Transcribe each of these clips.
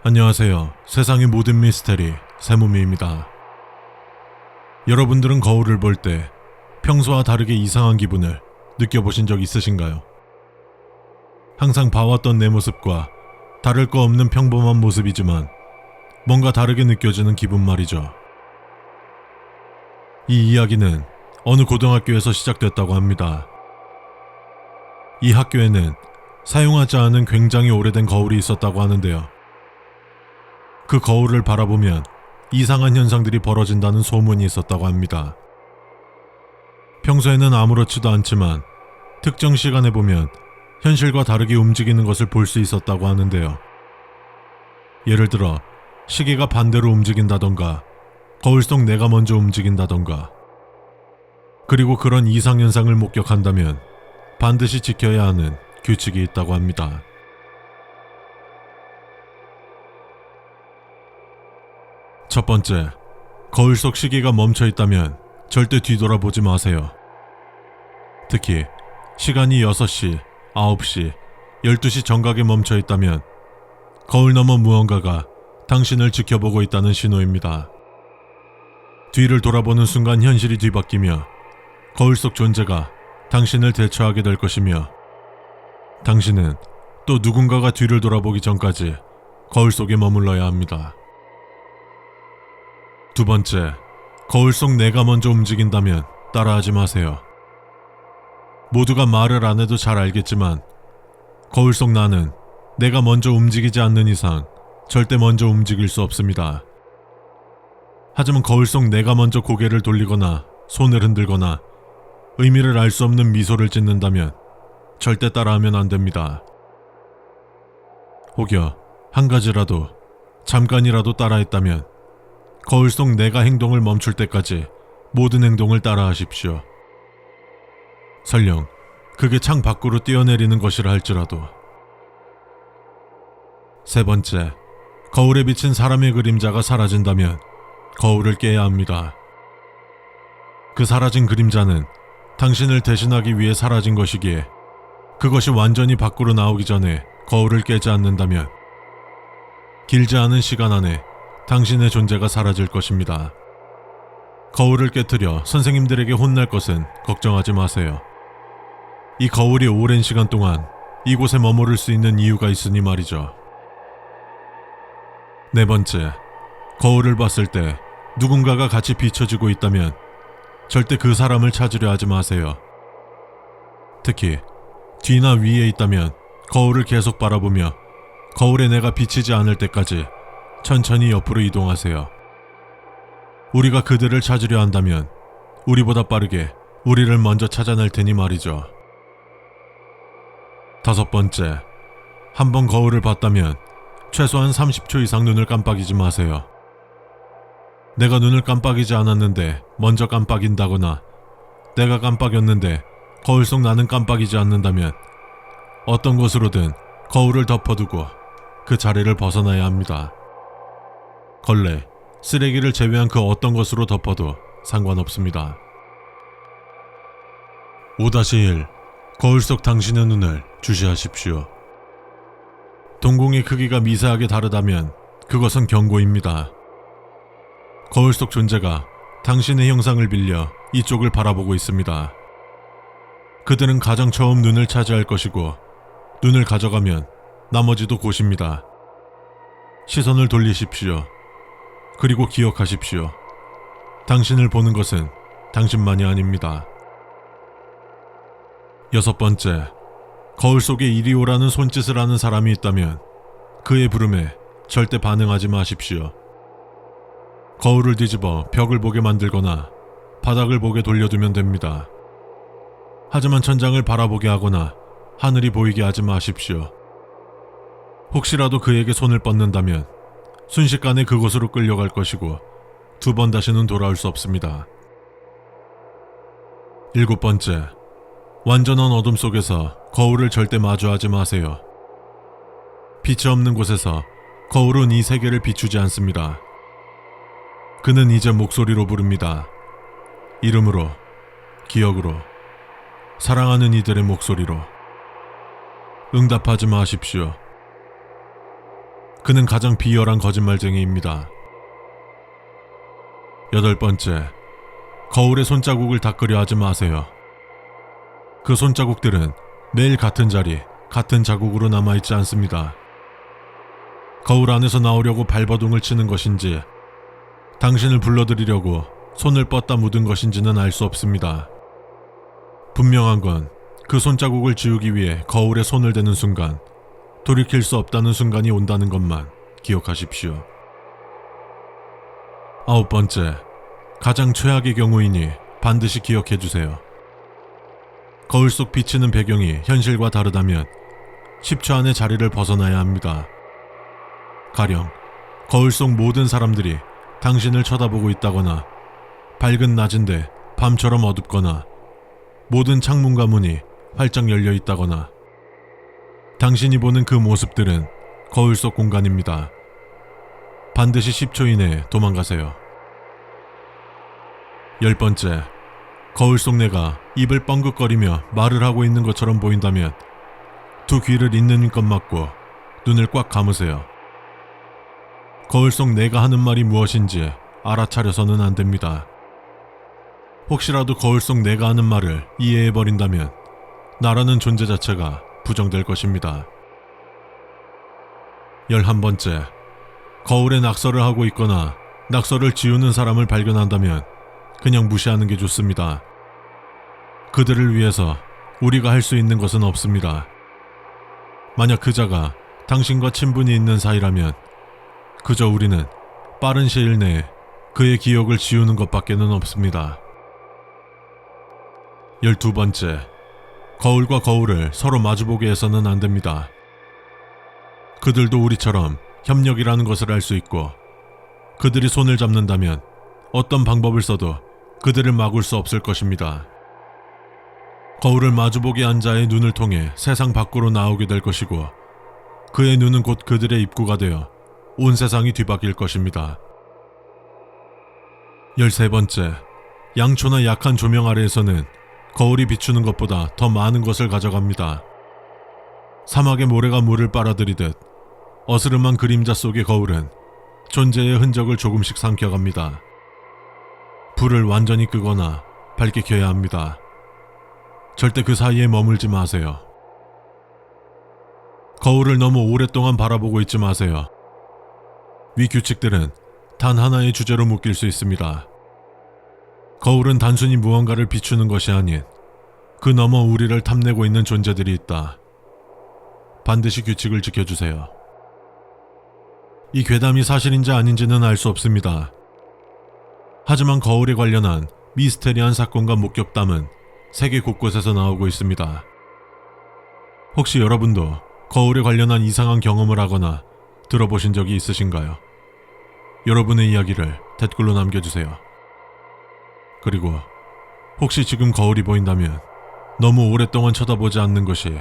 안녕하세요. 세상의 모든 미스테리 세무미입니다. 여러분들은 거울을 볼 때 평소와 다르게 이상한 기분을 느껴보신 적 있으신가요? 항상 봐왔던 내 모습과 다를 거 없는 평범한 모습이지만 뭔가 다르게 느껴지는 기분 말이죠. 이 이야기는 어느 고등학교에서 시작됐다고 합니다. 이 학교에는 사용하지 않은 굉장히 오래된 거울이 있었다고 하는데요. 그 거울을 바라보면 이상한 현상들이 벌어진다는 소문이 있었다고 합니다. 평소에는 아무렇지도 않지만 특정 시간에 보면 현실과 다르게 움직이는 것을 볼 수 있었다고 하는데요. 예를 들어 시계가 반대로 움직인다던가 거울 속 내가 먼저 움직인다던가, 그리고 그런 이상현상을 목격한다면 반드시 지켜야 하는 규칙이 있다고 합니다. 첫 번째, 거울 속 시계가 멈춰 있다면 절대 뒤돌아보지 마세요. 특히 시간이 6시, 9시, 12시 정각에 멈춰 있다면 거울 너머 무언가가 당신을 지켜보고 있다는 신호입니다. 뒤를 돌아보는 순간 현실이 뒤바뀌며 거울 속 존재가 당신을 대처하게 될 것이며, 당신은 또 누군가가 뒤를 돌아보기 전까지 거울 속에 머물러야 합니다. 두 번째, 거울 속 내가 먼저 움직인다면 따라하지 마세요. 모두가 말을 안 해도 잘 알겠지만 거울 속 나는 내가 먼저 움직이지 않는 이상 절대 먼저 움직일 수 없습니다. 하지만 거울 속 내가 먼저 고개를 돌리거나 손을 흔들거나 의미를 알 수 없는 미소를 짓는다면 절대 따라하면 안 됩니다. 혹여 한 가지라도 잠깐이라도 따라했다면 거울 속 내가 행동을 멈출 때까지 모든 행동을 따라하십시오. 설령 그게 창 밖으로 뛰어내리는 것이라 할지라도. 세 번째, 거울에 비친 사람의 그림자가 사라진다면 거울을 깨야 합니다. 그 사라진 그림자는 당신을 대신하기 위해 사라진 것이기에 그것이 완전히 밖으로 나오기 전에 거울을 깨지 않는다면 길지 않은 시간 안에 당신의 존재가 사라질 것입니다. 거울을 깨트려 선생님들에게 혼날 것은 걱정하지 마세요. 이 거울이 오랜 시간 동안 이곳에 머무를 수 있는 이유가 있으니 말이죠. 네 번째, 거울을 봤을 때 누군가가 같이 비춰지고 있다면 절대 그 사람을 찾으려 하지 마세요. 특히 뒤나 위에 있다면 거울을 계속 바라보며 거울에 내가 비치지 않을 때까지 천천히 옆으로 이동하세요. 우리가 그들을 찾으려 한다면 우리보다 빠르게 우리를 먼저 찾아낼 테니 말이죠. 다섯 번째, 한번 거울을 봤다면 최소한 30초 이상 눈을 깜빡이지 마세요. 내가 눈을 깜빡이지 않았는데 먼저 깜빡인다거나 내가 깜빡였는데 거울 속 나는 깜빡이지 않는다면 어떤 것으로든 거울을 덮어두고 그 자리를 벗어나야 합니다. 걸레, 쓰레기를 제외한 그 어떤 것으로 덮어도 상관없습니다. 5-1. 거울 속 당신의 눈을 주시하십시오. 동공의 크기가 미세하게 다르다면 그것은 경고입니다. 거울 속 존재가 당신의 형상을 빌려 이쪽을 바라보고 있습니다. 그들은 가장 처음 눈을 차지할 것이고 눈을 가져가면 나머지도 곧입니다. 시선을 돌리십시오. 그리고 기억하십시오. 당신을 보는 것은 당신만이 아닙니다. 여섯 번째, 거울 속에 이리 오라는 손짓을 하는 사람이 있다면 그의 부름에 절대 반응하지 마십시오. 거울을 뒤집어 벽을 보게 만들거나 바닥을 보게 돌려두면 됩니다. 하지만 천장을 바라보게 하거나 하늘이 보이게 하지 마십시오. 혹시라도 그에게 손을 뻗는다면 순식간에 그곳으로 끌려갈 것이고 두 번 다시는 돌아올 수 없습니다. 일곱 번째, 완전한 어둠 속에서 거울을 절대 마주하지 마세요. 빛이 없는 곳에서 거울은 이 세계를 비추지 않습니다. 그는 이제 목소리로 부릅니다. 이름으로, 기억으로, 사랑하는 이들의 목소리로. 응답하지 마십시오. 그는 가장 비열한 거짓말쟁이입니다. 8번째, 거울에 손자국을 닦으려 하지 마세요. 그 손자국들은 매일 같은 자리, 같은 자국으로 남아있지 않습니다. 거울 안에서 나오려고 발버둥을 치는 것인지 당신을 불러들이려고 손을 뻗다 묻은 것인지는 알 수 없습니다. 분명한 건 그 손자국을 지우기 위해 거울에 손을 대는 순간 돌이킬 수 없다는 순간이 온다는 것만 기억하십시오. 9번째, 가장 최악의 경우이니 반드시 기억해주세요. 거울 속 비치는 배경이 현실과 다르다면 10초 안에 자리를 벗어나야 합니다. 가령 거울 속 모든 사람들이 당신을 쳐다보고 있다거나 밝은 낮인데 밤처럼 어둡거나 모든 창문과 문이 활짝 열려 있다거나 당신이 보는 그 모습들은 거울 속 공간입니다. 반드시 10초 이내에 도망가세요. 10번째, 거울 속 내가 입을 뻥긋거리며 말을 하고 있는 것처럼 보인다면 두 귀를 있는 힘껏 막고 눈을 꽉 감으세요. 거울 속 내가 하는 말이 무엇인지 알아차려서는 안 됩니다. 혹시라도 거울 속 내가 하는 말을 이해해버린다면 나라는 존재 자체가 부정될 것입니다. 11번째, 거울에 낙서를 하고 있거나 낙서를 지우는 사람을 발견한다면 그냥 무시하는 게 좋습니다. 그들을 위해서 우리가 할 수 있는 것은 없습니다. 만약 그자가 당신과 친분이 있는 사이라면 그저 우리는 빠른 시일 내에 그의 기억을 지우는 것밖에는 없습니다. 12번째, 거울과 거울을 서로 마주보게 해서는 안 됩니다. 그들도 우리처럼 협력이라는 것을 알 수 있고 그들이 손을 잡는다면 어떤 방법을 써도 그들을 막을 수 없을 것입니다. 거울을 마주보게 한 자의 눈을 통해 세상 밖으로 나오게 될 것이고 그의 눈은 곧 그들의 입구가 되어 온 세상이 뒤바뀔 것입니다. 13번째, 양초나 약한 조명 아래에서는 거울이 비추는 것보다 더 많은 것을 가져갑니다. 사막의 모래가 물을 빨아들이듯 어스름한 그림자 속의 거울은 존재의 흔적을 조금씩 삼켜갑니다. 불을 완전히 끄거나 밝게 켜야 합니다. 절대 그 사이에 머물지 마세요. 거울을 너무 오랫동안 바라보고 있지 마세요. 위 규칙들은 단 하나의 주제로 묶일 수 있습니다. 거울은 단순히 무언가를 비추는 것이 아닌 그 너머 우리를 탐내고 있는 존재들이 있다. 반드시 규칙을 지켜주세요. 이 괴담이 사실인지 아닌지는 알 수 없습니다. 하지만 거울에 관련한 미스테리한 사건과 목격담은 세계 곳곳에서 나오고 있습니다. 혹시 여러분도 거울에 관련한 이상한 경험을 하거나 들어보신 적이 있으신가요? 여러분의 이야기를 댓글로 남겨주세요. 그리고 혹시 지금 거울이 보인다면 너무 오랫동안 쳐다보지 않는 것이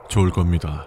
좋을 겁니다.